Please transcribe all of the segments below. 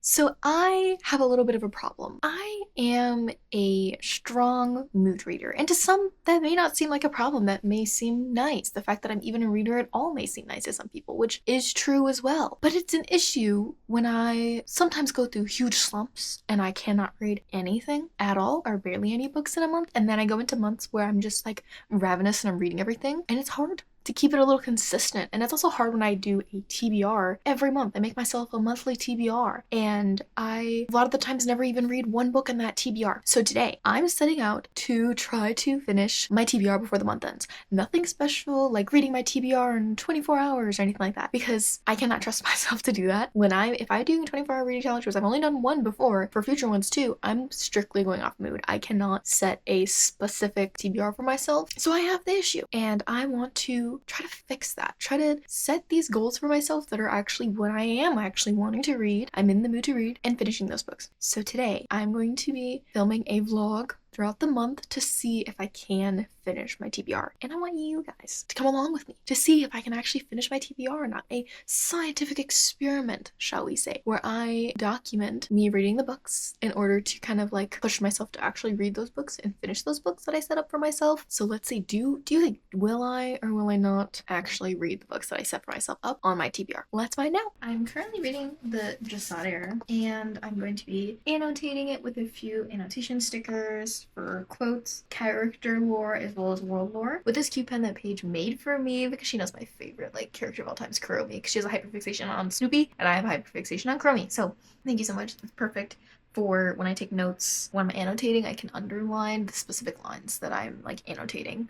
So I have a little bit of a problem. I am a strong mood reader, and to some that may not seem like a problem. That may seem nice. The fact that I'm even a reader at all may seem nice to some people, which is true as well. But it's an issue when I sometimes go through huge slumps and I cannot read anything at all or barely any books in a month, and then I go into months where I'm just like ravenous and I'm reading everything, and it's hard to keep it a little consistent. And it's also hard when I do a TBR every month. I make myself a monthly TBR, and I a lot of the times never even read one book in that TBR. So today I'm setting out to try to finish my TBR before the month ends. Nothing special like reading my TBR in 24 hours or anything like that, because I cannot trust myself to do that. If I do a 24-hour reading challenge, which I've only done one before, for future ones too, I'm strictly going off mood. I cannot set a specific TBR for myself. So I have the issue, and I want to try to fix that. Try to set these goals for myself that are actually what I am actually wanting to read. I'm in the mood to read and finishing those books. So today I'm going to be filming a vlog throughout the month to see if I can finish my TBR. And I want you guys to come along with me to see if I can actually finish my TBR or not. A scientific experiment, shall we say, where I document me reading the books in order to kind of like push myself to actually read those books and finish those books that I set up for myself. So let's see, do you think, will I or will I not actually read the books that I set for myself up on my TBR? Let's find out. I'm currently reading the Jasad, and I'm going to be annotating it with a few annotation stickers for quotes, character lore, as well as world lore, with this cute pen that Paige made for me because she knows my favorite like character of all time is Kuromi, because she has a hyperfixation on Snoopy and I have a hyperfixation on Kuromi. So thank you so much. It's perfect for when I take notes. When I'm annotating, I can underline the specific lines that I'm like annotating,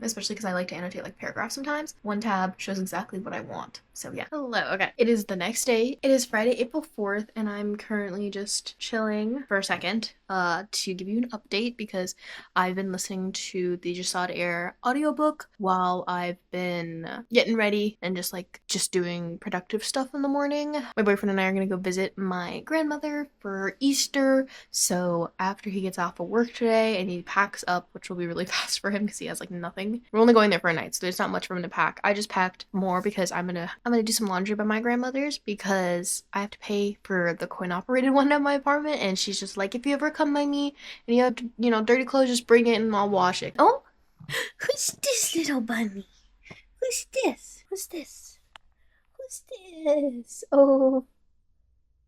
especially because I like to annotate like paragraphs sometimes. One tab shows exactly what I want. So yeah. Hello. Okay. It is the next day. It is Friday, April 4th, and I'm currently just chilling for a second to give you an update because I've been listening to the Jasad Air audiobook while I've been getting ready and just doing productive stuff in the morning. My boyfriend and I are gonna go visit my grandmother for Easter, so after he gets off of work today and he packs up, which will be really fast for him because he has like nothing. We're only going there for a night, so there's not much for him to pack. I just packed more because I'm gonna do some laundry by my grandmother's because I have to pay for the coin operated one at my apartment, and she's just like, if you ever come by me and you have to, dirty clothes, just bring it and I'll wash it. Oh, who's this little bunny? Who's this? Who's this? Who's this? Oh,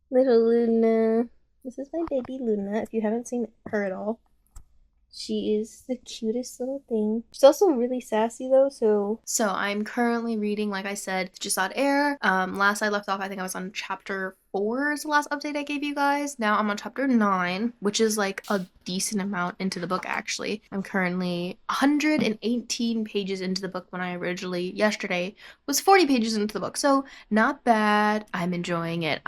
little Luna. This is my baby Luna, if you haven't seen her at all. She is the cutest little thing. She's also really sassy though, so I'm currently reading, like I said, Jasad Air. Last I left off, I think I was on chapter 4 is the last update I gave you guys. Now I'm on chapter 9, which is like a decent amount into the book actually. I'm currently 118 pages into the book when I originally, yesterday, was 40 pages into the book. So not bad. I'm enjoying it.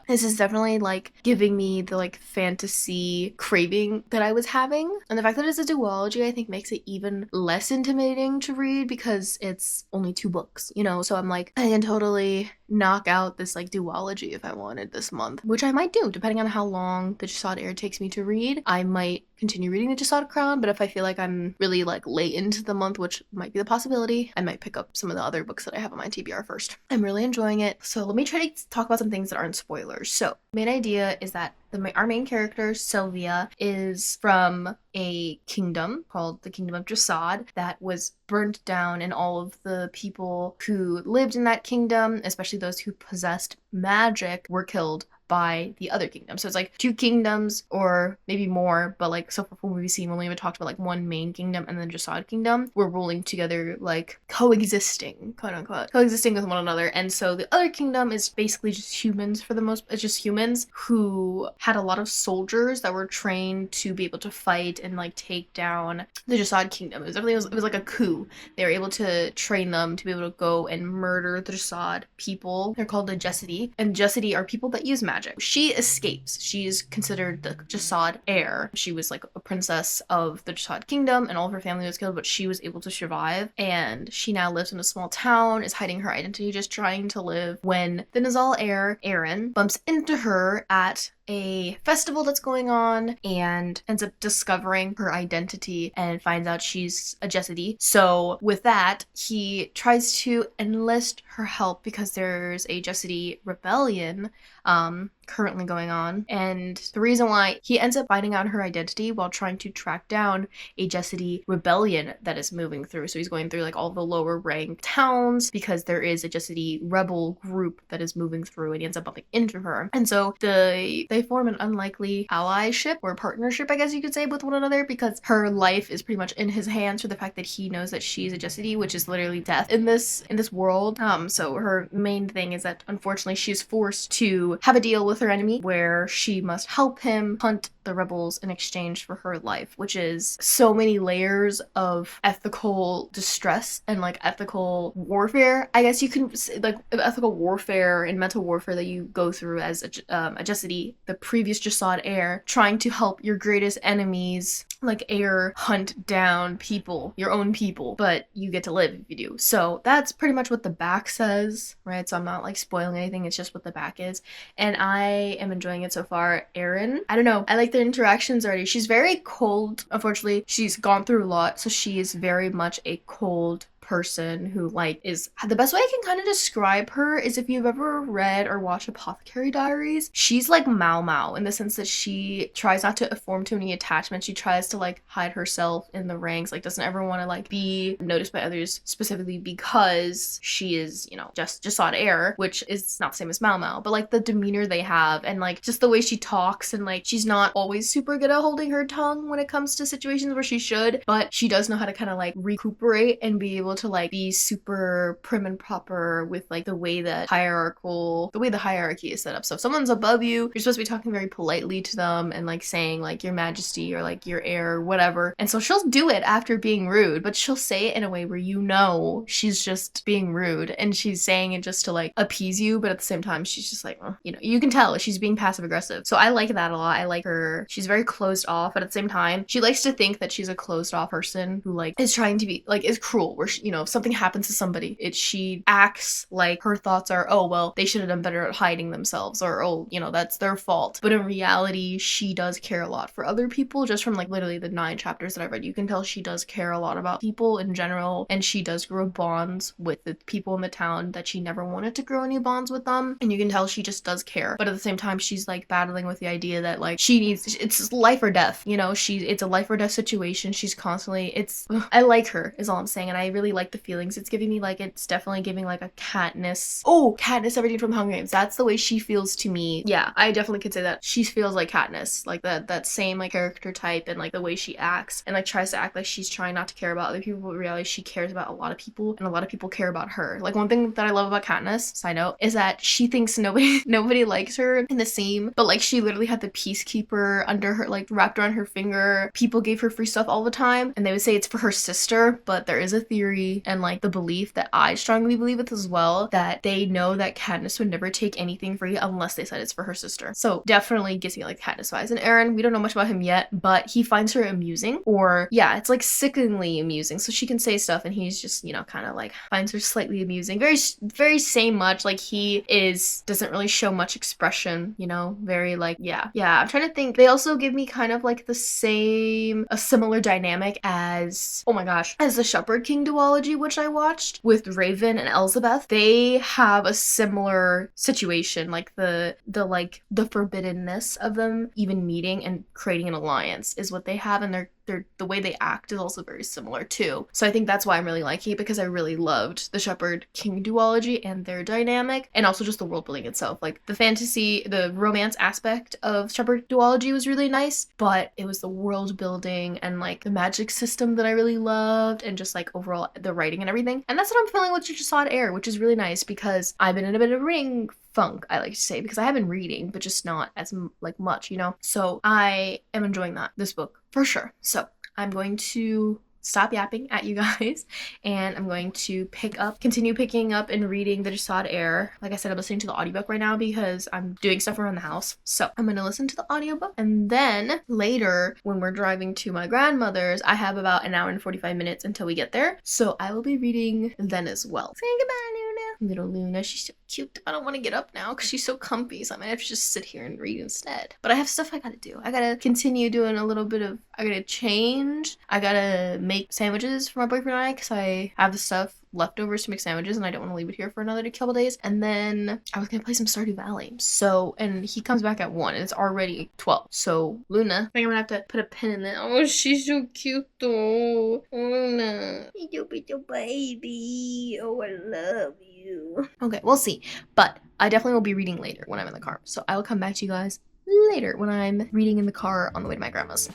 This is definitely like giving me the like fantasy craving that I was having. And the fact that it's a duology, I think makes it even less intimidating to read because it's only 2 books, So I'm like, I can totally knock out this like duology if I wanted this month, which I might do depending on how long the Jasad Air takes me to read. I might continue reading the Jasad Crown, but if I feel like I'm really like late into the month, which might be the possibility, I might pick up some of the other books that I have on my TBR first. I'm really enjoying it. So let me try to talk about some things that aren't spoilers. So main idea is that our main character, Sylvia, is from a kingdom called the Kingdom of Jasad that was burnt down, and all of the people who lived in that kingdom, especially those who possessed magic, were killed by the other kingdom. So it's like 2 kingdoms or maybe more, but like so far from what we've seen, we only even talked about like one main kingdom and then Jasad kingdom were ruling together, like coexisting, quote unquote, coexisting with one another. And so the other kingdom is basically just humans for the most, it's just humans who had a lot of soldiers that were trained to be able to fight and like take down the Jasad kingdom. It was like a coup. They were able to train them to be able to go and murder the Jasad people. They're called the Jesidi, and Jesidi are people that use magic. She escapes. She's considered the Jasad heir. She was like a princess of the Jasad kingdom, and all of her family was killed, but she was able to survive, and she now lives in a small town, is hiding her identity, just trying to live, when the Nizal heir, Aaron, bumps into her at a festival that's going on and ends up discovering her identity and finds out she's a Jesidi. So with that, he tries to enlist her help because there's a Jesidi rebellion currently going on. And the reason why he ends up finding out her identity while trying to track down a Jessidie rebellion that is moving through. So he's going through like all the lower ranked towns because there is a Jessidie rebel group that is moving through, and he ends up bumping into her. And so they form an unlikely allyship or partnership, I guess you could say, with one another, because her life is pretty much in his hands for the fact that he knows that she's a Jessidie, which is literally death in this world. So her main thing is that unfortunately she is forced to have a deal with her enemy where she must help him hunt the rebels in exchange for her life, which is so many layers of ethical distress and like ethical warfare, I guess you can say, like ethical warfare and mental warfare that you go through as a Jessidie, the previous Jasad heir, trying to help your greatest enemies like heir hunt down people, your own people, but you get to live if you do. So that's pretty much what the back says, right? So I'm not like spoiling anything, it's just what the back is, and I am enjoying it so far. Erin, I don't know, I like their interactions already. She's very cold. Unfortunately, she's gone through a lot, so she is very much a cold person who like is the best way I can kind of describe her is if you've ever read or watched Apothecary Diaries. She's like Mao Mao in the sense that she tries not to form too many attachments. She tries to like hide herself in the ranks, like doesn't ever want to like be noticed by others, specifically because she is, you know, just Jasad heir, which is not the same as Mao Mao, but like the demeanor they have and like just the way she talks, and like she's not always super good at holding her tongue when it comes to situations where she should, but she does know how to kind of like recuperate and be able to like be super prim and proper with like the way the hierarchy is set up. So if someone's above you, you're supposed to be talking very politely to them and like saying like your majesty or like your heir or whatever. And so she'll do it after being rude, but she'll say it in a way where you know she's just being rude and she's saying it just to like appease you, but at the same time she's just like, you know, you can tell she's being passive aggressive. So I like that a lot. I like her. She's very closed off, but at the same time she likes to think that she's a closed off person who like is trying to be like is cruel, where she, you know, if something happens to somebody, she acts like her thoughts are, oh well, they should have done better at hiding themselves, or oh, you know, that's their fault. But in reality, she does care a lot for other people. Just from like literally the 9 chapters that I've read, you can tell she does care a lot about people in general, and she does grow bonds with the people in the town that she never wanted to grow any bonds with them, and you can tell she just does care. But at the same time, she's like battling with the idea that like it's life or death, you know, it's a life or death situation. She's constantly, I like her is all I'm saying, and I really like the feelings it's giving me. Like it's definitely giving like a Katniss, everything from Hunger Games. That's the way she feels to me. Yeah, I definitely could say that she feels like Katniss, like that same like character type, and like the way she acts and like tries to act like she's trying not to care about other people, but in reality she cares about a lot of people, and a lot of people care about her. Like one thing that I love about Katniss, side note, is that she thinks nobody likes her in the same, but like she literally had the peacekeeper under her, like wrapped around her finger. People gave her free stuff all the time, and they would say it's for her sister, but there is a theory and like the belief that I strongly believe with as well, that they know that Katniss would never take anything free unless they said it's for her sister. So definitely gives me like Katniss vibes. And Aaron, we don't know much about him yet, but he finds her amusing, or yeah, it's like sickeningly amusing. So she can say stuff and he's just, you know, kind of like finds her slightly amusing. Very same much, like he doesn't really show much expression, you know, very like, yeah. I'm trying to think. They also give me kind of like a similar dynamic as, oh my gosh, as the Shepherd King duology, which I watched with Raven and Elizabeth. They have a similar situation, like the forbiddenness of them even meeting and creating an alliance is what they have, and the way they act is also very similar too. So I think that's why I'm really liking it, because I really loved the Shepherd King duology and their dynamic, and also just the world building itself. Like the fantasy, the romance aspect of Shepherd duology was really nice, but it was the world building and like the magic system that I really loved, and just like overall the writing and everything. And that's what I'm feeling with Jasad Heir, which is really nice, because I've been in a bit of reading funk, I like to say, because I have been reading, but just not as like much, you know? So I am enjoying this book for sure. So I'm going to stop yapping at you guys, and I'm going to continue picking up and reading the Jasad Heir. Like I said, I'm listening to the audiobook right now because I'm doing stuff around the house. So I'm gonna listen to the audiobook, and then later when we're driving to my grandmother's, I have about an hour and 45 minutes until we get there. So I will be reading then as well. Say goodbye, Luna. Little Luna, she's so cute. I don't want to get up now because she's so comfy, so I might have to just sit here and read instead. But I have stuff I gotta do. I gotta continue doing I gotta change. I gotta make sandwiches for my boyfriend and I, because I have the stuff leftovers to make sandwiches, and I don't want to leave it here for another couple days. And then I was gonna play some Stardew Valley. So, and he comes back at 1, and it's already 12. So, Luna, I think I'm gonna have to put a pin in it. Oh, she's so cute though. Luna, you little baby. Oh, I love you. Okay, we'll see. But I definitely will be reading later when I'm in the car. So I will come back to you guys later when I'm reading in the car on the way to my grandma's.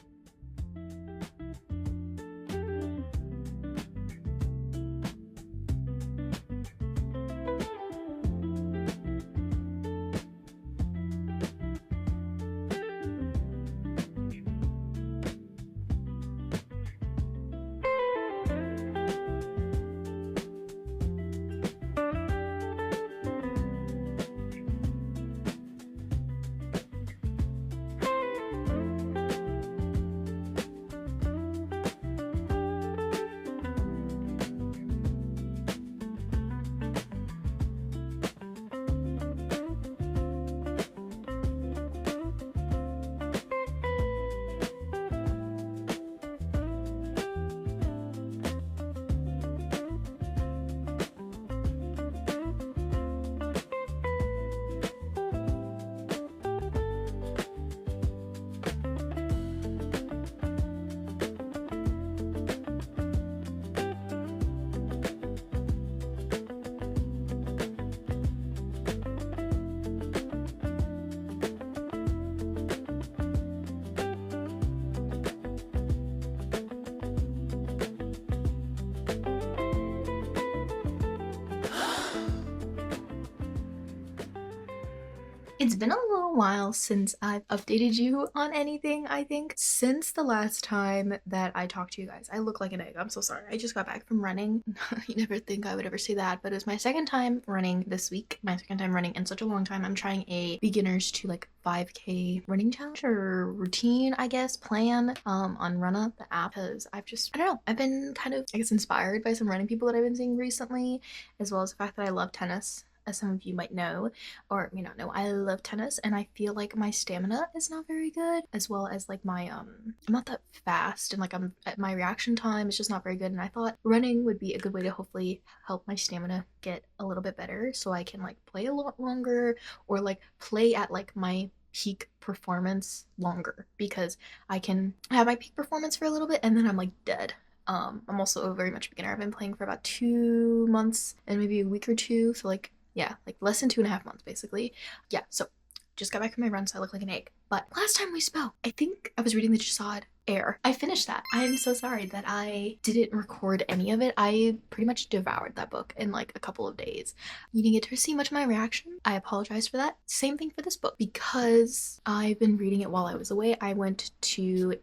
It's been a little while since I've updated you on anything, I think. Since the last time that I talked to you guys. I look like an egg. I'm so sorry. I just got back from running. You never think I would ever say that, but it was my second time running this week. My second time running in such a long time. I'm trying a beginners to like 5K running challenge or routine, I guess, plan on Runna, the app, because I don't know, I've been kind of, I guess, inspired by some running people that I've been seeing recently, as well as the fact that I love tennis. As some of you might know, or may not know, I love tennis, and I feel like my stamina is not very good, as well as like my I'm not that fast, and like my reaction time is just not very good. And I thought running would be a good way to hopefully help my stamina get a little bit better, so I can like play a lot longer, or like play at like my peak performance longer, because I can have my peak performance for a little bit and then I'm like dead. I'm also a very much beginner. I've been playing for about 2 months and maybe a week or two, so like, yeah, like less than 2.5 months basically. Yeah, so just got back from my run, so I look like an egg. But last time we spoke, I think I was reading the Chasad Air. I finished that. I'm so sorry that I didn't record any of it. I pretty much devoured that book in like a couple of days. You didn't get to see much of my reaction. I apologize for that. Same thing for this book. Because I've been reading it while I was away, I went to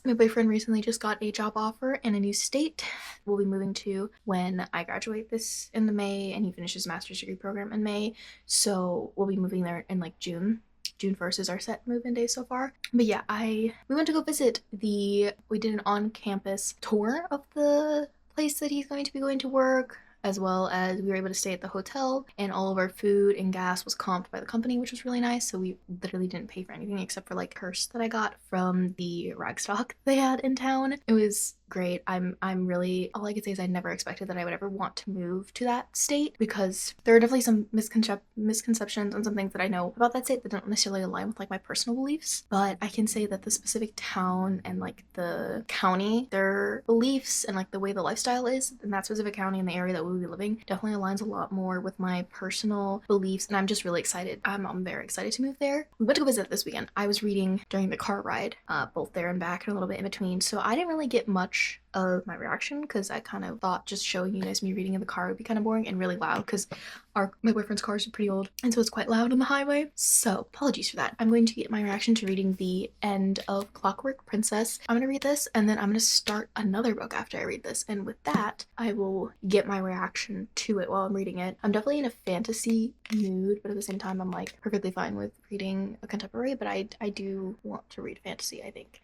my boyfriend recently just got a job offer in a new state we'll be moving to when I graduate this in the May, and he finishes his master's degree program in May. So we'll be moving there in like June. June 1st is our set move-in day so far. But yeah, we went to go visit we did an on-campus tour of the place that he's going to be going to work, as well as we were able to stay at the hotel, and all of our food and gas was comped by the company, which was really nice. So we literally didn't pay for anything except for like purse that I got from the rag stock they had in town. It was great. I'm really, all I could say is I never expected that I would ever want to move to that state, because there are definitely some misconceptions and some things that I know about that state that don't necessarily align with like my personal beliefs. But I can say that the specific town and like the county, their beliefs and like the way the lifestyle is in that specific county and the area that we will be living definitely aligns a lot more with my personal beliefs, and I'm just really excited. I'm very excited to move there. We went to go visit this weekend. I was reading during the car ride, both there and back and a little bit in between, so I didn't really get much of my reaction, because I kind of thought just showing you guys me reading in the car would be kind of boring and really loud, because my boyfriend's cars are pretty old, and so it's quite loud on the highway. So apologies for that. I'm going to get my reaction to reading the end of Clockwork Princess. I'm gonna read this, and then I'm gonna start another book after I read this, and with that I will get my reaction to it while I'm reading it. I'm definitely in a fantasy mood, but at the same time I'm like perfectly fine with reading a contemporary, but I do want to read fantasy, I think.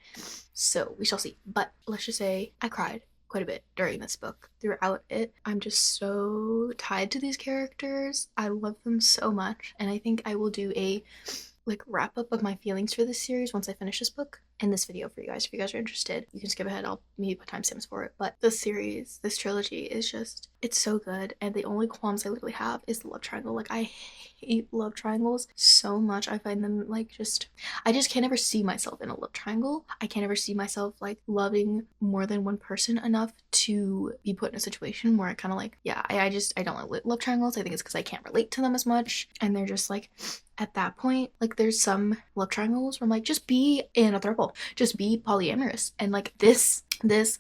So we shall see. But let's just say I cried quite a bit during this book. Throughout it, I'm just so tied to these characters. I love them so much, and I think I will do a like wrap up of my feelings for this series once I finish this book in this video for you guys. If you guys are interested, you can skip ahead. I'll maybe put timestamps for it. But this series, this trilogy is just It's so good, and the only qualms I literally have is the love triangle. Like, I hate love triangles so much. I find them like just, I just can't ever see myself in a love triangle. I can't ever see myself like loving more than one person enough to be put in a situation where I kind of like, yeah, I don't like love triangles. I think it's because I can't relate to them as much, and they're just like, at that point, like, there's some love triangles where I'm like, just be in a throuple, just be polyamorous. And like, this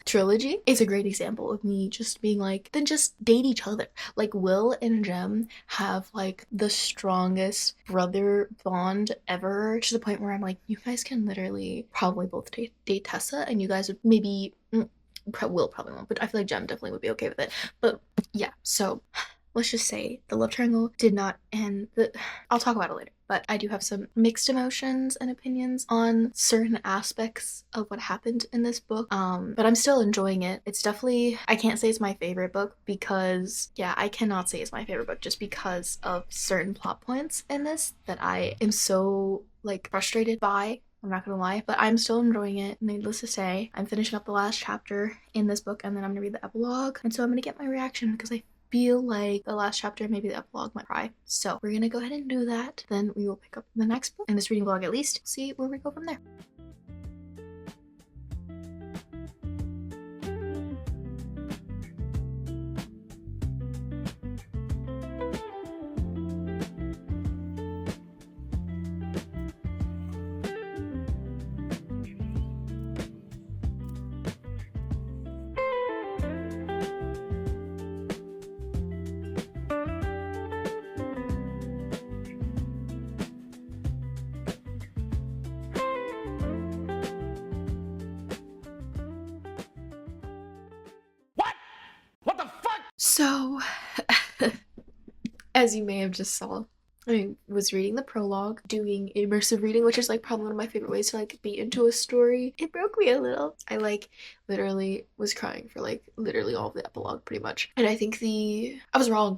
trilogy is a great example of me just being like, then just date each other. Like, Will and Jem have like the strongest brother bond ever, to the point where I'm like, you guys can literally probably both date Tessa, and you guys would maybe Will probably won't, but I feel like Jem definitely would be okay with it. But yeah, so let's just say the love triangle did not end. I'll talk about it later, but I do have some mixed emotions and opinions on certain aspects of what happened in this book. But I'm still enjoying it. It's definitely, I can't say it's my favorite book because, yeah, I cannot say it's my favorite book just because of certain plot points in this that I am so like frustrated by. I'm not gonna lie, but I'm still enjoying it. Needless to say, I'm finishing up the last chapter in this book, and then I'm gonna read the epilogue, and so I'm gonna get my reaction because I feel like the last chapter, maybe the epilogue, might cry. So we're gonna go ahead and do that. Then we will pick up the next book in this reading vlog, at least, see where we go from there. So, as you may have just saw, I was reading the prologue, doing immersive reading, which is like probably one of my favorite ways to like be into a story. It broke me a little. I like literally was crying for like literally all of the epilogue pretty much. And I think I was wrong.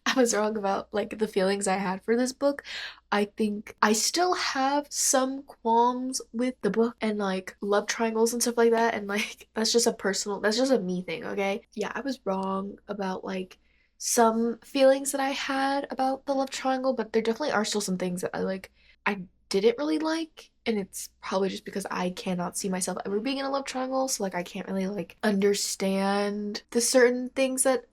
I was wrong about like the feelings I had for this book. I think I still have some qualms with the book and like love triangles and stuff like that, and like that's just a me thing, okay? Yeah, I was wrong about like some feelings that I had about the love triangle, but there definitely are still some things that I didn't really like, and it's probably just because I cannot see myself ever being in a love triangle, so like I can't really like understand the certain things that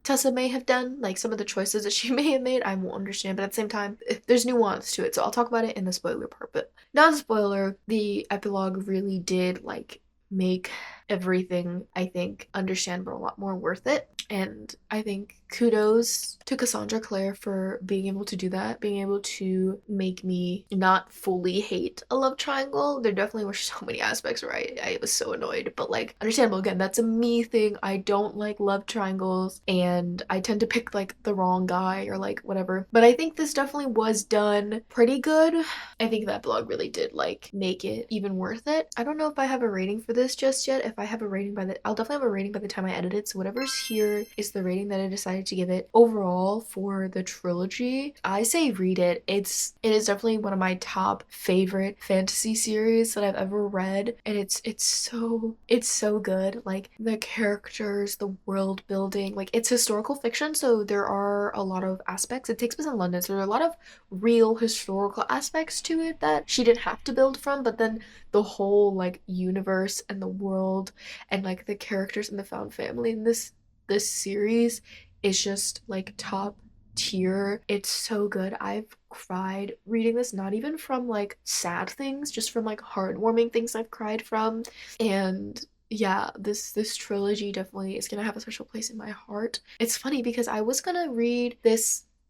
Tessa may have done, like some of the choices that she may have made, I won't understand, but at the same time, there's nuance to it, so I'll talk about it in the spoiler part. But not a spoiler, the epilogue really did like make everything, I think, understandable, a lot more worth it. And I think kudos to Cassandra Clare for being able to do that, being able to make me not fully hate a love triangle. There definitely were so many aspects where I was so annoyed, but like, understandable. Again, that's a me thing. I don't like love triangles, and I tend to pick like the wrong guy or like whatever. But I think this definitely was done pretty good. I think that blog really did like make it even worth it. I don't know if I have a rating for this just yet. If I have a rating I'll definitely have a rating by the time I edit it. So whatever's here is the rating that I decided to give it overall for the trilogy. I say read it. It is definitely one of my top favorite fantasy series that I've ever read, and it's so good. Like the characters, the world building, like it's historical fiction, so there are a lot of aspects. It takes place in London, so there are a lot of real historical aspects to it that she didn't have to build from, but then the whole like universe and the world and like the characters and the found family in this series is just like top tier. It's so good. I've cried reading this, not even from like sad things, just from like heartwarming things I've cried from. And yeah, this trilogy definitely is gonna have a special place in my heart. It's funny because I was gonna read the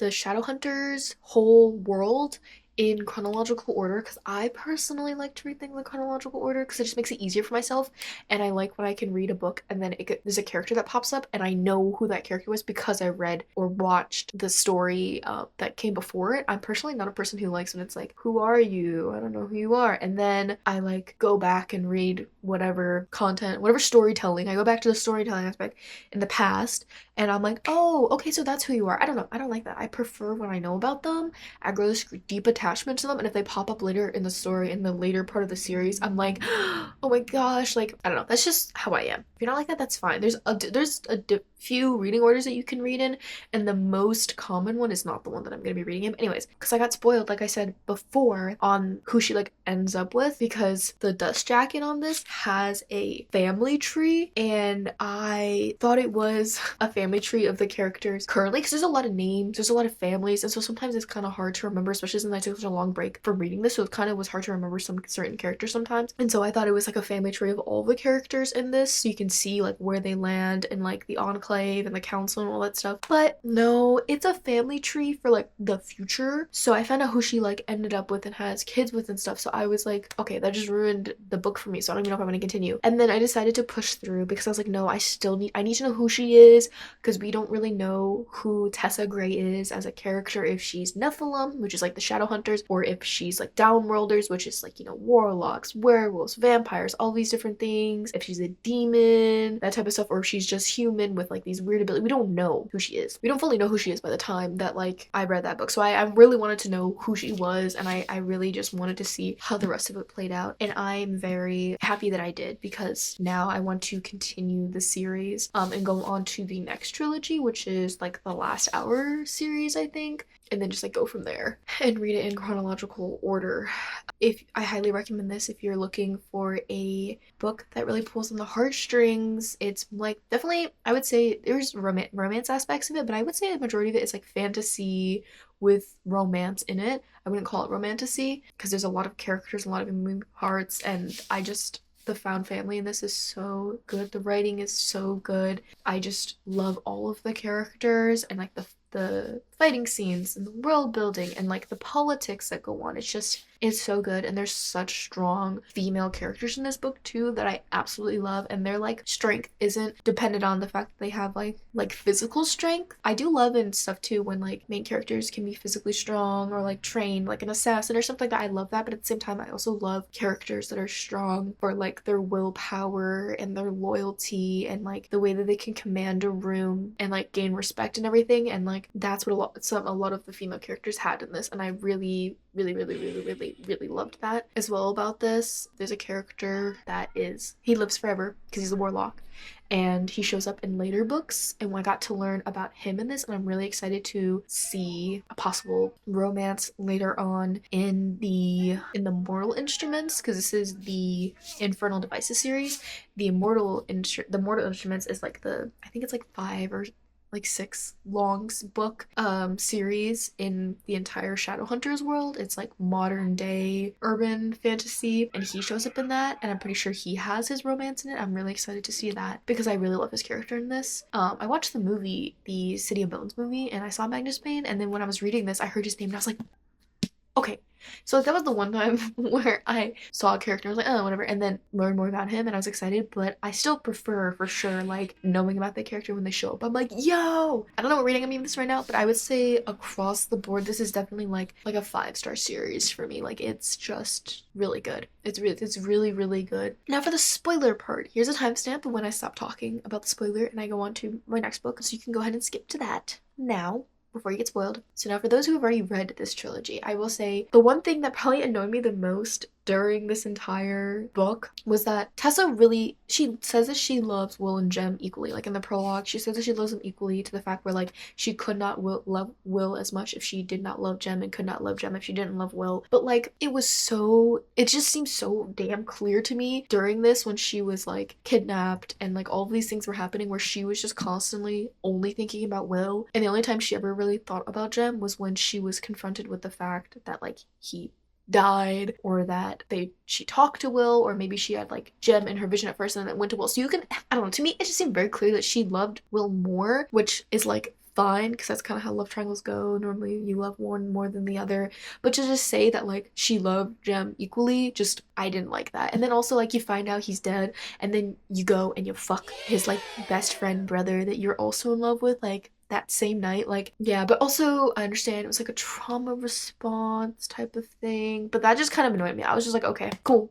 Shadowhunters whole world in chronological order, because I personally like to read things in chronological order because it just makes it easier for myself, and I like when I can read a book and then there's a character that pops up and I know who that character was because I read or watched the story that came before it. I'm personally not a person who likes when it's like, who are you? I don't know who you are. And then I like go back and read whatever content, whatever storytelling. I go back to the storytelling aspect in the past, and I'm like, oh, okay, so that's who you are. I don't know. I don't like that. I prefer when I know about them, I grow this deep attachment attachment to them, and if they pop up later in the story, in the later part of the series, I'm like, oh my gosh, like, I don't know, that's just how I am. If you're not like that, that's fine. There's a few reading orders that you can read in, and the most common one is not the one that I'm gonna be reading in. But anyways, because I got spoiled, like I said before, on who she like ends up with, because the dust jacket on this has a family tree, and I thought it was a family tree of the characters currently, because there's a lot of names, there's a lot of families, and so sometimes it's kind of hard to remember, especially since I took such a long break from reading this, so it kind of was hard to remember some certain characters sometimes. And so I thought it was like a family tree of all the characters in this, so you can see like where they land and like the enclave and the council and all that stuff. But no, it's a family tree for like the future. So I found out who she like ended up with and has kids with and stuff. So I was like, okay, that just ruined the book for me. So I don't even know if I'm gonna continue. And then I decided to push through because I was like, no, I need to know who she is, because we don't really know who Tessa Gray is as a character, if she's Nephilim, which is like the shadow hunters, or if she's like downworlders, which is like, you know, warlocks, werewolves, vampires, all these different things, if she's a demon, that type of stuff, or if she's just human with like these weird abilities. We don't know who she is. We don't fully know who she is by the time that like I read that book. So I really wanted to know who she was, and I really just wanted to see how the rest of it played out. And I'm very happy that I did, because now I want to continue the series and go on to the next trilogy, which is like the Last Hour series, I think, and then just like go from there and read it in chronological order. If I highly recommend this if you're looking for a book that really pulls on the heartstrings. It's like definitely, I would say there's romance aspects of it, but I would say a majority of it is like fantasy with romance in it. I wouldn't call it romantasy because there's a lot of characters, a lot of moving parts, and the found family in this is so good. The writing is so good. I just love all of the characters and like the fighting scenes and the world building and like the politics that go on. It's so good, and there's such strong female characters in this book too that I absolutely love, and their like strength isn't dependent on the fact that they have like physical strength. I do love and stuff too when like main characters can be physically strong or like trained like an assassin or something like that. I love that, but at the same time I also love characters that are strong for like their willpower and their loyalty and like the way that they can command a room and like gain respect and everything. And like that's what a lot of the female characters had in this, and I really loved that as well about this. There's a character that he lives forever because he's a warlock, and he shows up in later books, and I got to learn about him in this, and I'm really excited to see a possible romance later on in the Mortal Instruments, because this is the Infernal Devices series. The Mortal Instruments is like I think it's like 5 or like 6 long book series in the entire Shadowhunters world. It's like modern day urban fantasy, and he shows up in that, and I'm pretty sure he has his romance in it. I'm really excited to see that because I really love his character in this. I watched the movie, the City of Bones movie, and I saw Magnus Payne, and then when I was reading this I heard his name and I was like, okay. So like that was the one time where I saw a character, I was like, oh, whatever, and then learned more about him, and I was excited. But I still prefer, for sure, like knowing about the character when they show up. I'm like, yo! I don't know what rating I'm giving this right now, but I would say across the board, this is definitely like a 5-star series for me. Like it's just really good. It's really good. Now for the spoiler part, here's a timestamp of when I stop talking about the spoiler and I go on to my next book, so you can go ahead and skip to that now before you get spoiled. So now for those who have already read this trilogy, I will say the one thing that probably annoyed me the most during this entire book was that Tessa she says that she loves Will and Jem equally. Like in the prologue, she says that she loves them equally, to the fact where like she could not love Will as much if she did not love Jem, and could not love Jem if she didn't love Will. But like it just seemed so damn clear to me during this, when she was like kidnapped and like all of these things were happening, where she was just constantly only thinking about Will, and the only time she ever really thought about Jem was when she was confronted with the fact that like he died, or that she talked to Will, or maybe she had like Jem in her vision at first and then it went to Will. So I don't know, to me it just seemed very clear that she loved Will more, which is like fine, because that's kind of how love triangles go. Normally you love one more than the other, but to just say that like she loved Jem equally, just I didn't like that. And then also like you find out he's dead, and then you go and you fuck his like best friend brother that you're also in love with, like that same night. Like, yeah, but also I understand it was like a trauma response type of thing, but that just kind of annoyed me. I was just like, okay, cool,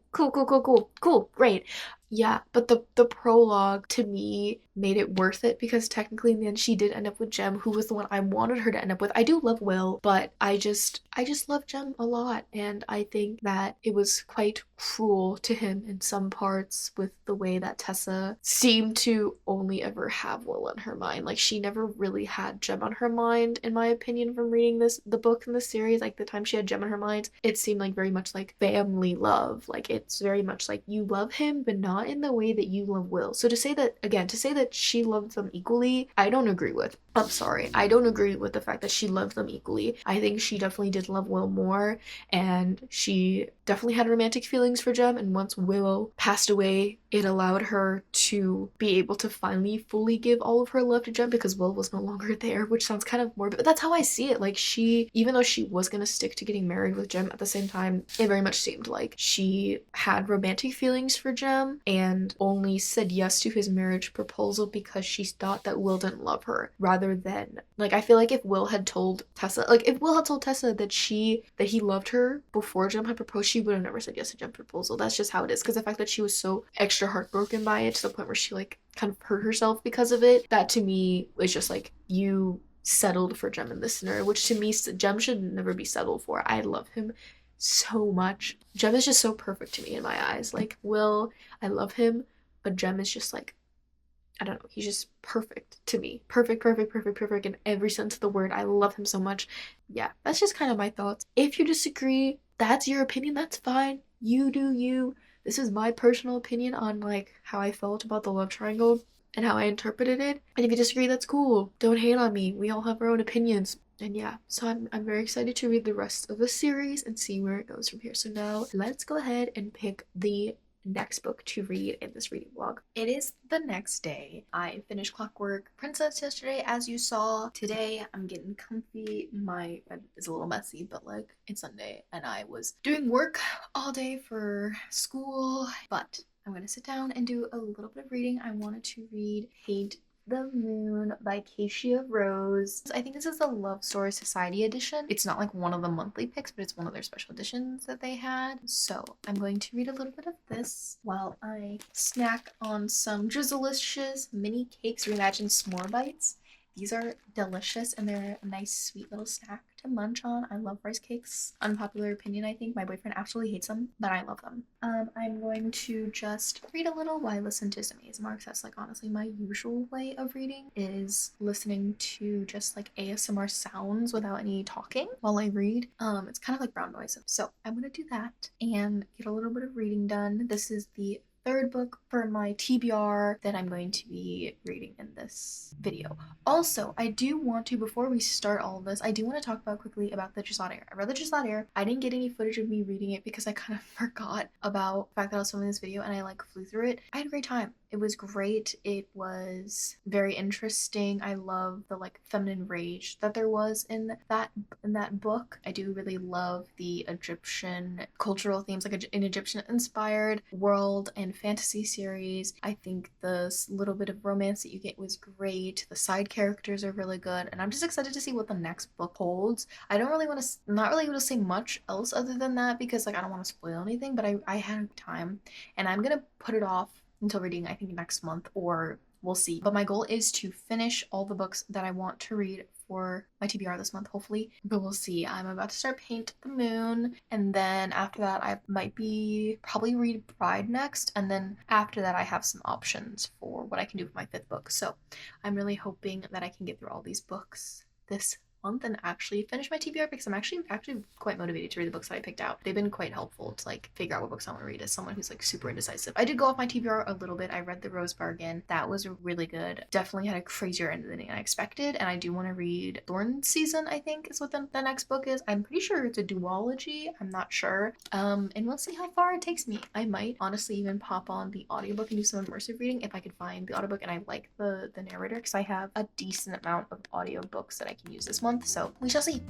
great. Yeah, but the prologue to me made it worth it, because technically in the end she did end up with Jem, who was the one I wanted her to end up with. I do love Will, but I just love Jem a lot, and I think that it was quite cruel to him in some parts with the way that Tessa seemed to only ever have Will on her mind. Like, she never really had Jem on her mind, in my opinion, from reading the book in the series. Like, the time she had Jem on her mind, it seemed like very much like family love. Like, it's very much like you love him, but not in the way that you love Will. So to say that she loved them equally, I don't agree with. I'm sorry, I don't agree with the fact that she loved them equally. I think she definitely did love Will more, and she definitely had romantic feelings for Jem, and once Will passed away, it allowed her to be able to finally fully give all of her love to Jem, because Will was no longer there, which sounds kind of morbid, but that's how I see it. Like, she, even though she was gonna stick to getting married with Jem, at the same time, it very much seemed like she had romantic feelings for Jem and only said yes to his marriage proposal because she thought that Will didn't love her, rather than, like, I feel like if Will had told Tessa, that he loved her before Jem had proposed, she would have never said yes to Jem's proposal. That's just how it is, because the fact that she was so extra heartbroken by it, to the point where she, like, kind of hurt herself because of it, that to me was just like, you settled for Jem in this scenario, which to me, Jem should never be settled for. I love him so much. Jem is just so perfect to me in my eyes. Like, Will, I love him, but Jem is just like, I don't know, he's just perfect to me. Perfect, perfect, perfect, perfect in every sense of the word. I love him so much. Yeah, that's just kind of my thoughts. If you disagree, that's your opinion, that's fine. You do you. This is my personal opinion on, like, how I felt about the love triangle and how I interpreted it. And if you disagree, that's cool. Don't hate on me. We all have our own opinions. And yeah, so I'm very excited to read the rest of the series and see where it goes from here. So now let's go ahead and pick the next book to read in this reading vlog. It is the next day. I finished Clockwork Princess yesterday, as you saw. Today I'm getting comfy. My bed is a little messy, but like, it's Sunday and I was doing work all day for school, but I'm gonna sit down and do a little bit of reading. I wanted to read Hate the Moon by Keisha Rose. I think this is the Love Story Society edition. It's not like one of the monthly picks, but it's one of their special editions that they had. So I'm going to read a little bit of this while I snack on some Drizzleicious mini cakes reimagined s'more bites. These are delicious and they're a nice sweet little snack to munch on. I love rice cakes. Unpopular opinion, I think. My boyfriend absolutely hates them, but I love them. I'm going to just read a little while I listen to some ASMR, because that's like honestly my usual way of reading, is listening to just like ASMR sounds without any talking while I read. It's kind of like brown noise. So I'm gonna do that and get a little bit of reading done. This is the third book for my TBR that I'm going to be reading in this video. Also, I do want to, before we start all of this, I do want to talk about quickly about the Just Not Air. I read the Just Not Air. I didn't get any footage of me reading it because I kind of forgot about the fact that I was filming this video and I like flew through it. I had a great time. It was great. It was very interesting. I love the like feminine rage that there was in that book. I do really love the Egyptian cultural themes, like an Egyptian inspired world and fantasy series. I think the little bit of romance that you get was great. The side characters are really good, and I'm just excited to see what the next book holds. I don't really want to, not really want to say much else other than that, because like I don't want to spoil anything, but I had time and I'm gonna put it off until reading, I think, next month, or we'll see. But my goal is to finish all the books that I want to read for my TBR this month, hopefully, but we'll see. I'm about to start Paint the Moon, and then after that I might probably read Bride next, and then after that I have some options for what I can do with my fifth book. So I'm really hoping that I can get through all these books this month and actually finish my TBR, because I'm actually quite motivated to read the books that I picked out. They've been quite helpful to like figure out what books I want to read as someone who's like super indecisive. I did go off my TBR a little bit. I read The Rose Bargain. That was really good. Definitely had a crazier ending than I expected, and I do want to read Thorn Season, I think is what the next book is. I'm pretty sure it's a duology. I'm not sure. And we'll see how far it takes me. I might honestly even pop on the audiobook and do some immersive reading if I could find the audiobook and I like the narrator, because I have a decent amount of audiobooks that I can use this month, so we shall see.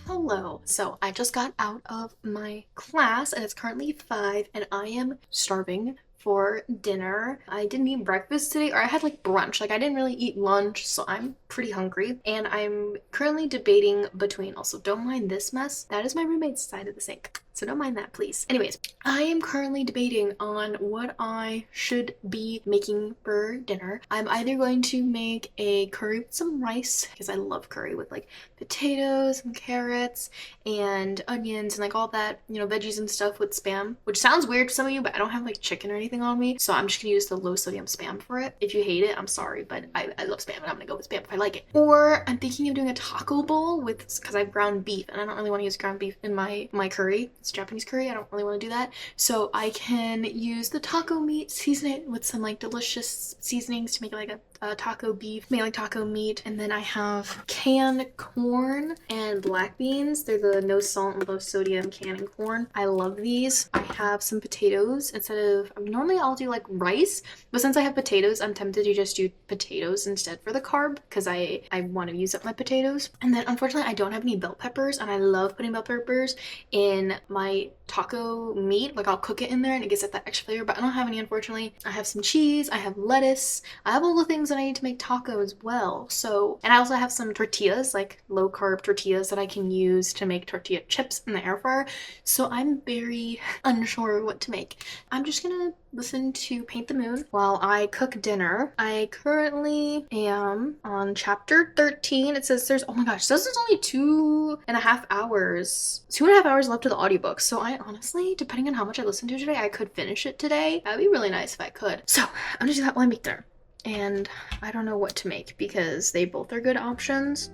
Hello. So I just got out of my class and it's currently 5 and I am starving for dinner. I didn't eat breakfast today, or I had like brunch. Like I didn't really eat lunch, so I'm pretty hungry. And I'm currently debating between, also don't mind this mess, that is my roommate's side of the sink. So don't mind that, please. Anyways, I am currently debating on what I should be making for dinner. I'm either going to make a curry with some rice, because I love curry with like potatoes and carrots and onions and like all that, you know, veggies and stuff with Spam, which sounds weird to some of you, but I don't have like chicken or anything on me. So I'm just gonna use the low sodium Spam for it. If you hate it, I'm sorry, but I love Spam and I'm gonna go with Spam if I like it. Or I'm thinking of doing a taco bowl with, because I have ground beef and I don't really want to use ground beef in my curry. It's Japanese curry. I don't really want to do that. So I can use the taco meat, season it with some like delicious seasonings to make it like a taco beef, make like taco meat. And then I have canned corn and black beans. They're the no salt and low sodium canned corn. I love these. I have some potatoes instead of, normally I'll do like rice, but since I have potatoes, I'm tempted to just do potatoes instead for the carb because I want to use up my potatoes. And then unfortunately I don't have any bell peppers, and I love putting bell peppers in my taco meat. Like I'll cook it in there and it gives it that extra flavor, but I don't have any, unfortunately. I have some cheese, I have lettuce, I have all the things that I need to make taco as well. So, and I also have some tortillas, like low carb tortillas that I can use to make tortilla chips in the air fryer. So I'm very unsure what to make. I'm just gonna listen to Paint the Moon while I cook dinner. I currently am on chapter 13. It says there's, oh my gosh, this is only 2.5 hours. 2.5 hours left of the audiobook. So I honestly, depending on how much I listen to today, I could finish it today. That'd be really nice if I could. So I'm gonna do that while I make dinner. And I don't know what to make because they both are good options.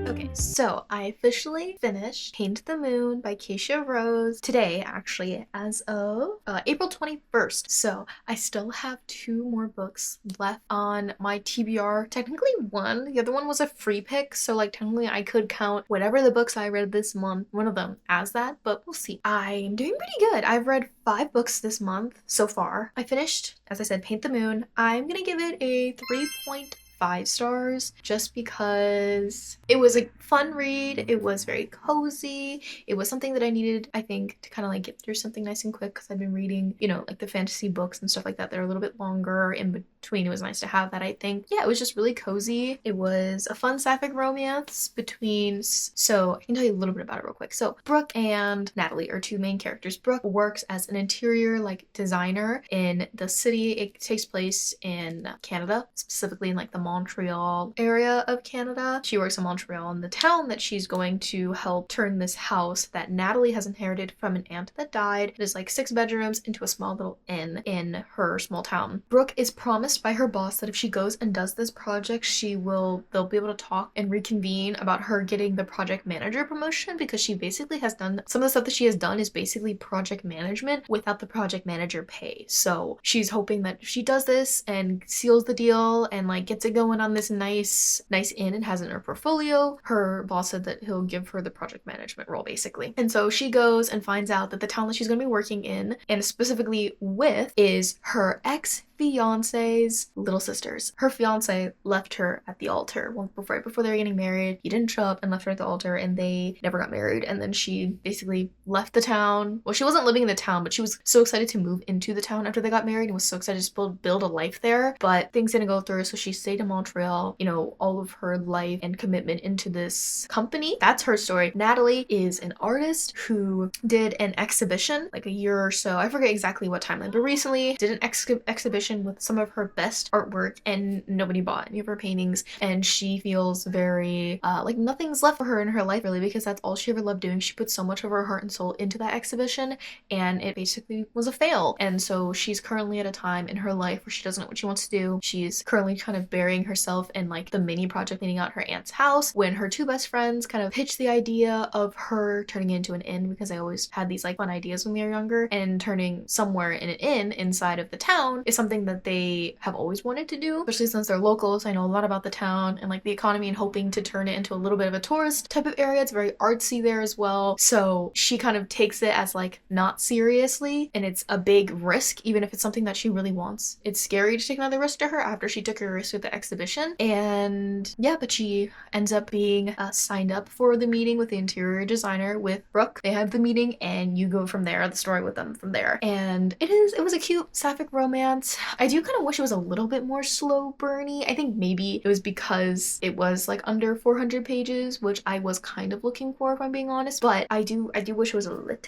Okay, so I officially finished Paint the Moon by Keisha Rose today, actually, as of April 21st. So I still have 2 more books left on my TBR. Technically 1. The other one was a free pick, so like technically I could count whatever the books I read this month, one of them, as that, but we'll see. I'm doing pretty good. I've read 5 books this month so far. I finished, as I said, Paint the Moon. I'm gonna give it a 3.5 stars just because it was a fun read. It was very cozy. It was something that I needed, I think, to kind of like get through something nice and quick because I've been reading, you know, like the fantasy books and stuff like that. They're a little bit longer in between. It was nice to have that, I think. Yeah, it was just really cozy. It was a fun sapphic romance between, so I can tell you a little bit about it real quick. So Brooke and Natalie are 2 main characters. Brooke works as an interior like designer in the city. It takes place in Canada, specifically in like the Montreal area of Canada. She works in Montreal in the town that she's going to help turn this house that Natalie has inherited from an aunt that died. It is like 6 bedrooms into a small little inn in her small town. Brooke is promised by her boss that if she goes and does this project, they'll be able to talk and reconvene about her getting the project manager promotion, because she basically has done some of the stuff that she has done is basically project management without the project manager pay. So she's hoping that if she does this and seals the deal and like gets it going on this nice inn and has it in her portfolio, her boss said that he'll give her the project management role basically. And so she goes and finds out that the town that she's going to be working in, and specifically with, is her ex-fiance's little sisters. Her fiance left her at the altar right before they were getting married. He didn't show up and left her at the altar, and they never got married. And then she basically left the town. Well, she wasn't living in the town, but she was so excited to move into the town after they got married and was so excited to build a life there. But things didn't go through, so she stayed in Montreal, you know, all of her life and commitment into this company. That's her story. Natalie is an artist who did an exhibition like a year or so, I forget exactly what timeline, but recently did an exhibition with some of her best artwork, and nobody bought any of her paintings, and she feels very like nothing's left for her in her life really, because that's all she ever loved doing. She put so much of her heart and soul into that exhibition, and it basically was a fail. And so she's currently at a time in her life where she doesn't know what she wants to do. She's currently kind of burying herself in like the mini project cleaning out her aunt's house, when her 2 best friends kind of pitched the idea of her turning it into an inn, because I always had these like fun ideas when we were younger, and turning somewhere in an inn inside of the town is something something that they have always wanted to do, especially since they're locals. I know a lot about the town and like the economy and hoping to turn it into a little bit of a tourist type of area. It's very artsy there as well. So she kind of takes it as like not seriously, and it's a big risk, even if it's something that she really wants. It's scary to take another risk to her after she took a risk with the exhibition. And yeah, but she ends up being signed up for the meeting with the interior designer with Brooke. They have the meeting and you go from there, the story with them from there. And it was a cute sapphic romance. I do kind of wish it was a little bit more slow burny. I think maybe it was because it was like under 400 pages, which I was kind of looking for, if I'm being honest. But I do wish it was a little bit.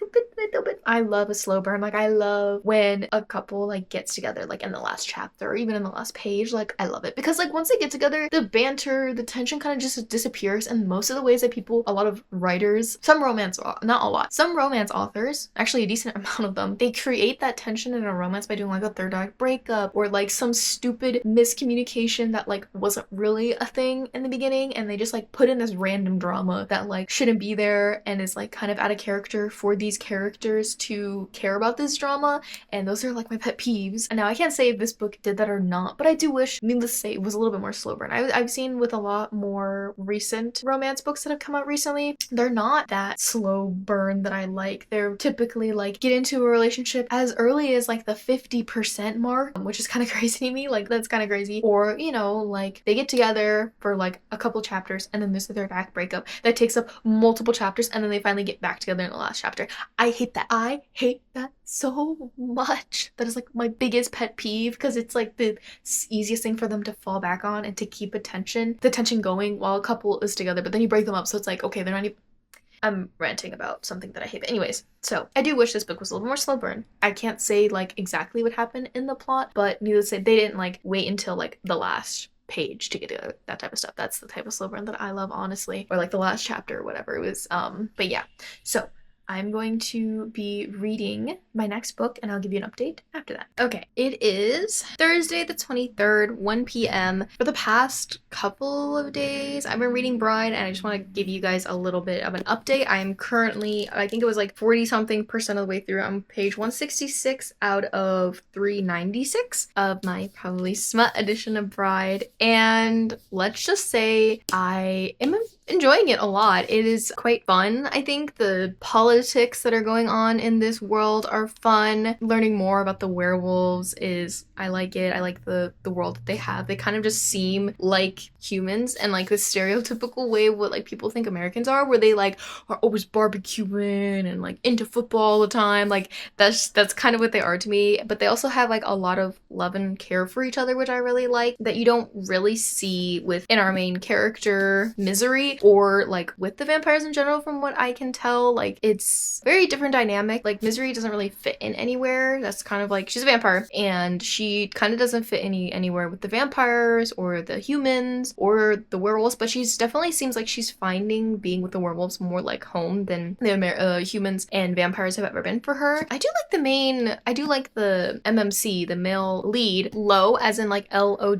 I love a slow burn. Like I love when a couple like gets together, like in the last chapter or even in the last page. Like I love it because like once they get together, the banter, the tension kind of just disappears. And most of the ways that people, a lot of writers, some romance authors, actually a decent amount of them, they create that tension in a romance by doing like a third act breakup or like some stupid miscommunication that like wasn't really a thing in the beginning, and they just like put in this random drama that like shouldn't be there and is like kind of out of character for these characters to care about this drama. And those are like my pet peeves. And now I can't say if this book did that or not, but I do wish, needless to say, it was a little bit more slow burn. I've seen with a lot more recent romance books that have come out recently, they're not that slow burn that I like. They're typically like get into a relationship as early as like the 50% mark, which is kind of crazy to me. Like that's kind of crazy. Or, you know, like they get together for like a couple chapters and then there's their back breakup that takes up multiple chapters and then they finally get back together in the last chapter. I hate that. I hate that so much. That is like my biggest pet peeve because it's like the easiest thing for them to fall back on and to keep the tension going while a couple is together, but then you break them up, so it's like, okay, they're not even. I'm ranting about something that I hate. But anyways, so I do wish this book was a little more slow burn. I can't say like exactly what happened in the plot, but needless to say, they didn't like wait until like the last page to get to that type of stuff. That's the type of slow burn that I love, honestly. Or like the last chapter or whatever it was. But yeah. So I'm going to be reading my next book and I'll give you an update after that. Okay, it is Thursday the 23rd, 1 p.m. For the past couple of days, I've been reading Bride and I just want to give you guys a little bit of an update. I am currently, I think it was like 40-something% of the way through. I'm page 166 out of 396 of my probably smut edition of Bride. And let's just say I am enjoying it a lot. It is quite fun. I think the politics that are going on in this world are fun. Learning more about the werewolves is, I like it. I like the world that they have. They kind of just seem like humans and like the stereotypical way of what like people think Americans are, where they like are always barbecuing and like into football all the time. Like that's kind of what they are to me. But they also have like a lot of love and care for each other, which I really like, that you don't really see in our main character, Misery, or like with the vampires in general. From what I can tell, like it's very different dynamic. Like Misery doesn't really fit in anywhere. That's kind of like, she's a vampire and she kind of doesn't fit anywhere with the vampires or the humans or the werewolves, but she's definitely seems like she's finding being with the werewolves more like home than the humans and vampires have ever been for her. I do like the MMC, the male lead, Low, as in like Lowe,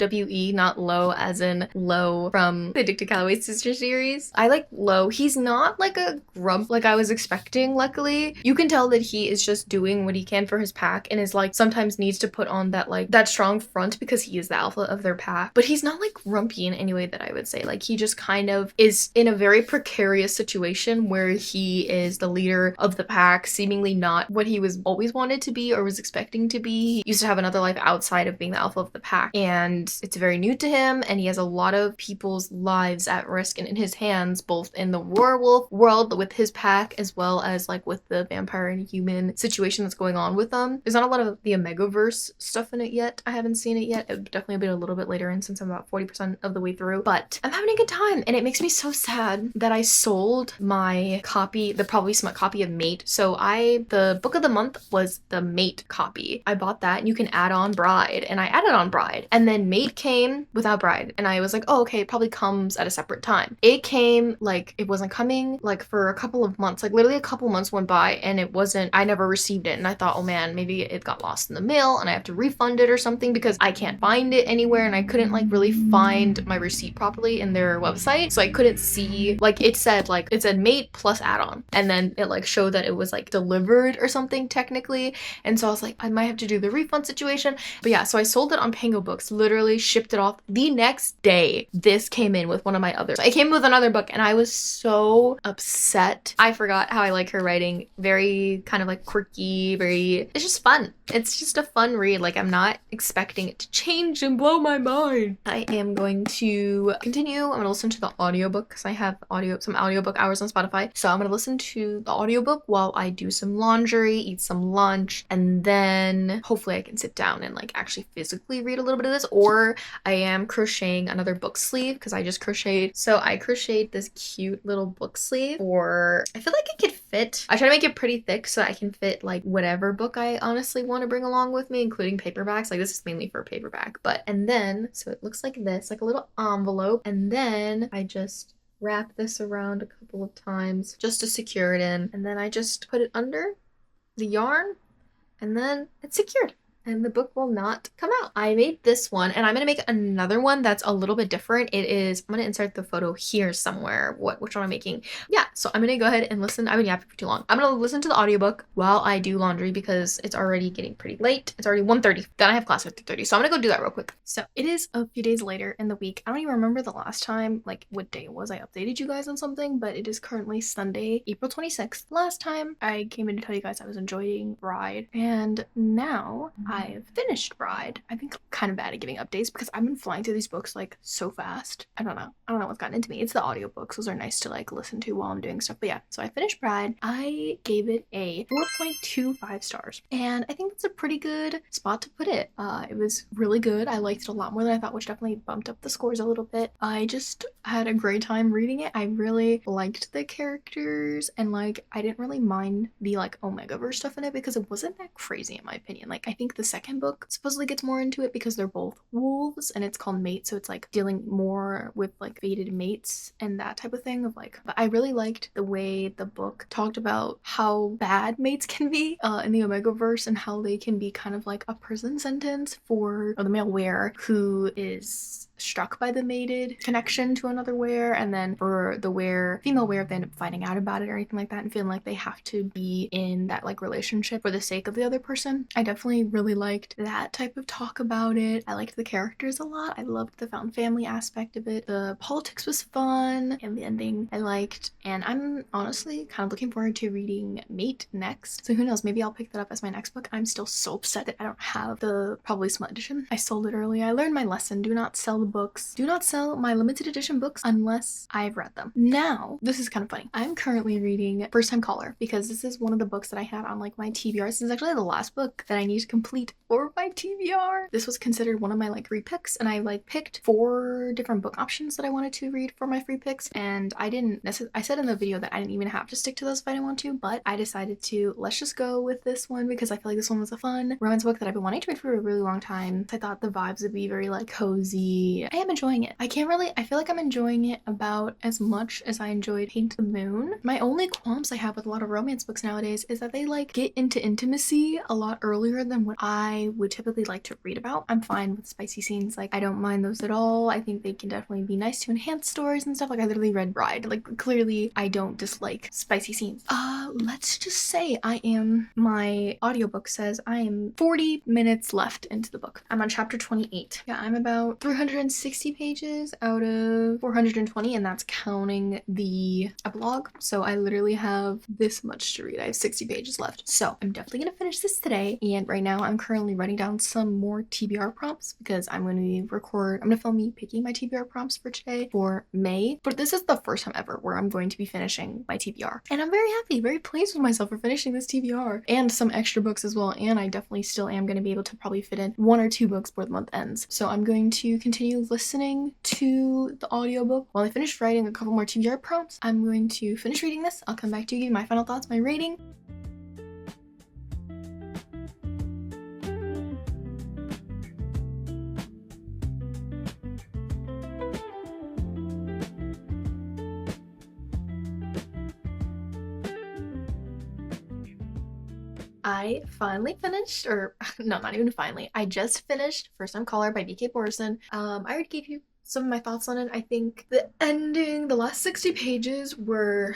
not Low as in Low from the Dick to Calloway sister series. I like Low. He's not like a grump like I was expecting, luckily. You can tell that he is just doing what he can for his pack and is like sometimes needs to put on that strong front because he is the alpha of their pack. But he's not like grumpy in any way that I would say. Like he just kind of is in a very precarious situation where he is the leader of the pack, seemingly not what he was always wanted to be or was expecting to be. He used to have another life outside of being the alpha of the pack, and it's very new to him, and he has a lot of people's lives at risk and in his hands, both in the werewolf world with his pack as well as like with the vampire and human situation that's going on with them. There's not a lot of the Omegaverse stuff in it yet. I haven't seen it yet. It would definitely be a little bit later in since I'm about 40% of the way through, but I'm having a good time, and it makes me so sad that I sold my copy, the Probably Smut copy of Mate. So the book of the month was the Mate copy. I bought that and you can add on Bride, and I added on Bride, and then Mate came without Bride, and I was like, oh, okay, it probably comes at a separate time. It came, like, it wasn't coming, like, for a couple of months. Like, literally a couple months went by and it wasn't, I never received it. And I thought, oh man, maybe it got lost in the mail and I have to refund it or something because I can't find it anywhere, and I couldn't like really find my receipt properly in their website. So I couldn't see, like, it said mate plus add-on, and then it like showed that it was like delivered or something technically. And so I was like, I might have to do the refund situation. But yeah, so I sold it on Pango Books, literally shipped it off the next day. This came in with one of my others. It came with another book and I was so upset. I forgot how I like her writing. Very kind of like quirky, it's just fun. It's just a fun read. Like, I'm not expecting it to change and blow my mind. I am going to continue. I'm gonna listen to the audiobook because I have some audiobook hours on Spotify. So I'm gonna listen to the audiobook while I do some laundry, eat some lunch, and then hopefully I can sit down and like actually physically read a little bit of this. Or I am crocheting another book sleeve because I just crocheted. So I crocheted this cute little book sleeve for, I feel like it could fit. I try to make it pretty thick so I can fit like whatever book I honestly want to bring along with me, including paperbacks. Like, this is mainly for a paperback. And then, so it looks like this, like a little envelope. And then I just wrap this around a couple of times just to secure it in. And then I just put it under the yarn and then it's secured. And the book will not come out. I made this one and I'm gonna make another one that's a little bit different. I'm gonna insert the photo here somewhere, which one I'm making. Yeah, so I'm gonna go ahead and listen. I've been yapping for too long. I'm gonna listen to the audiobook while I do laundry because it's already getting pretty late. It's already 1:30. Then I have class at 3:30, so I'm gonna go do that real quick. So it is a few days later in the week. I don't even remember the last time, like what day it was I updated you guys on something, but it is currently Sunday, April 26th. Last time I came in to tell you guys I was enjoying Bride, and now I've finished Bride. I've been kind of bad at giving updates because I've been flying through these books like so fast. I don't know what's gotten into me. It's the audiobooks. Those are nice to like listen to while I'm doing stuff. But yeah, so I finished Bride. I gave it a 4.25 stars. And I think that's a pretty good spot to put it. It was really good. I liked it a lot more than I thought, which definitely bumped up the scores a little bit. I just had a great time reading it. I really liked the characters and like I didn't really mind the like Omegaverse stuff in it because it wasn't that crazy in my opinion. Like, I think the second book supposedly gets more into it because they're both wolves and it's called Mate, so it's like dealing more with like fated mates and that type of thing of like, but I really liked the way the book talked about how bad mates can be in the Omegaverse and how they can be kind of like a prison sentence for the male wearer who is struck by the mated connection to another wearer, and then for the female wearer, they end up finding out about it or anything like that and feeling like they have to be in that like relationship for the sake of the other person. I definitely really liked that type of talk about it. I liked the characters a lot. I loved the found family aspect of it. The politics was fun and the ending I liked, and I'm honestly kind of looking forward to reading Mate next. So who knows, maybe I'll pick that up as my next book. I'm still so upset that I don't have the probably smut edition. I sold it early. I learned my lesson. Do not sell the books. Do not sell my limited edition books unless I've read them. Now, this is kind of funny. I'm currently reading First Time Caller because this is one of the books that I had on like my TBR. This is actually the last book that I need to complete for my TBR. This was considered one of my like free picks, and I like picked 4 different book options that I wanted to read for my free picks, and I said in the video that I didn't even have to stick to those if I didn't want to, but I decided to let's just go with this one because I feel like this one was a fun romance book that I've been wanting to read for a really long time. I thought the vibes would be very like cozy. I am enjoying it. I feel like I'm enjoying it about as much as I enjoyed Paint the Moon. My only qualms I have with a lot of romance books nowadays is that they like get into intimacy a lot earlier than what I would typically like to read about. I'm fine with spicy scenes. Like, I don't mind those at all. I think they can definitely be nice to enhance stories and stuff. Like, I literally read Bride. Like, clearly I don't dislike spicy scenes. Let's just say my audiobook says I am 40 minutes left into the book. I'm on chapter 28. Yeah, I'm about 360 pages out of 420, and that's counting the epilogue. So I literally have this much to read. I have 60 pages left. So I'm definitely gonna finish this today. And right now I'm currently writing down some more TBR prompts because I'm gonna film me picking my TBR prompts for today for May. But this is the first time ever where I'm going to be finishing my TBR. And I'm very happy, very pleased with myself for finishing this TBR and some extra books as well. And I definitely still am going to be able to probably fit in 1 or 2 books before the month ends. So I'm going to continue listening to the audiobook while I finish writing a couple more TBR prompts. I'm going to finish reading this. I'll come back to you, give you my final thoughts, my rating. I finally finished, or no, not even finally. I just finished First Time Caller by B.K. Borison. I already gave you some of my thoughts on it. I think the ending, the last 60 pages were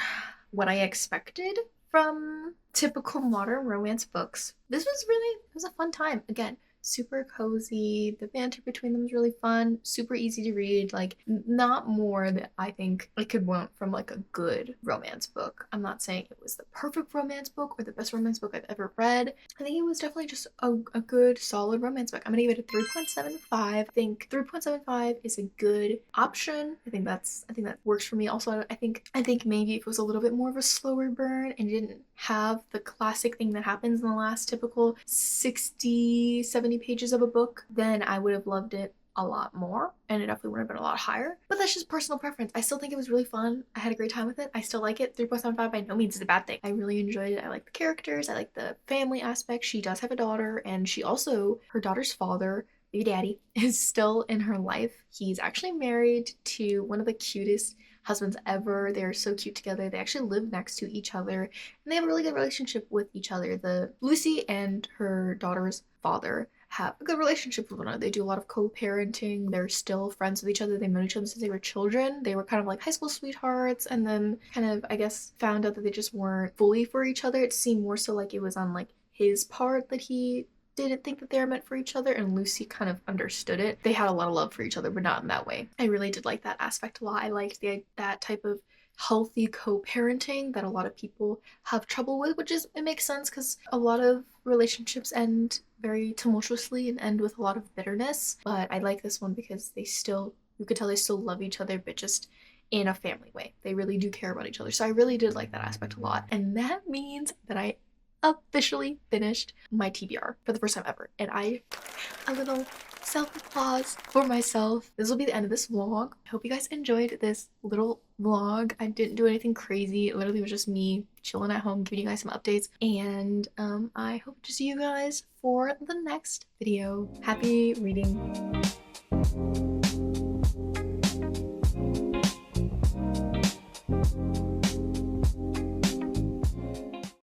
what I expected from typical modern romance books. This was really, it was a fun time. Again, super cozy. The banter between them was really fun, super easy to read. Like, not more that I think I could want from like a good romance book. I'm not saying it was the perfect romance book or the best romance book I've ever read. I think it was definitely just a good, solid romance book. I'm gonna give it a 3.75. I think 3.75 is a good option. I think that works for me. Also, I think maybe if it was a little bit more of a slower burn and didn't have the classic thing that happens in the last typical 60, 70 pages of a book, then I would have loved it a lot more, and it definitely would have been a lot higher. But that's just personal preference. I still think it was really fun. I had a great time with it. I still like it. 3.75 by no means is a bad thing. I really enjoyed it. I like the characters. I like the family aspect. She does have a daughter, and she also, her daughter's father, baby daddy, is still in her life. He's actually married to one of the cutest husbands ever. They're so cute together. They actually live next to each other, and they have a really good relationship with each other. The Lucy and her daughter's father have a good relationship with one another. They do a lot of co-parenting. They're still friends with each other. They've known each other since they were children. They were kind of like high school sweethearts, and then kind of, I guess, found out that they just weren't fully for each other. It seemed more so like it was on like his part that he didn't think that they were meant for each other, and Lucy kind of understood it. They had a lot of love for each other, but not in that way. I really did like that aspect a lot. I liked that type of healthy co-parenting that a lot of people have trouble with, which is, it makes sense because a lot of relationships end very tumultuously and end with a lot of bitterness. But I like this one because they still, you could tell they still love each other, but just in a family way. They really do care about each other. So I really did like that aspect a lot. And that means that I officially finished my TBR for the first time ever. And a little self-applause for myself. This will be the end of this vlog. I hope you guys enjoyed this little vlog. I didn't do anything crazy. It literally was just me chilling at home, giving you guys some updates. And I hope to see you guys for the next video. Happy reading.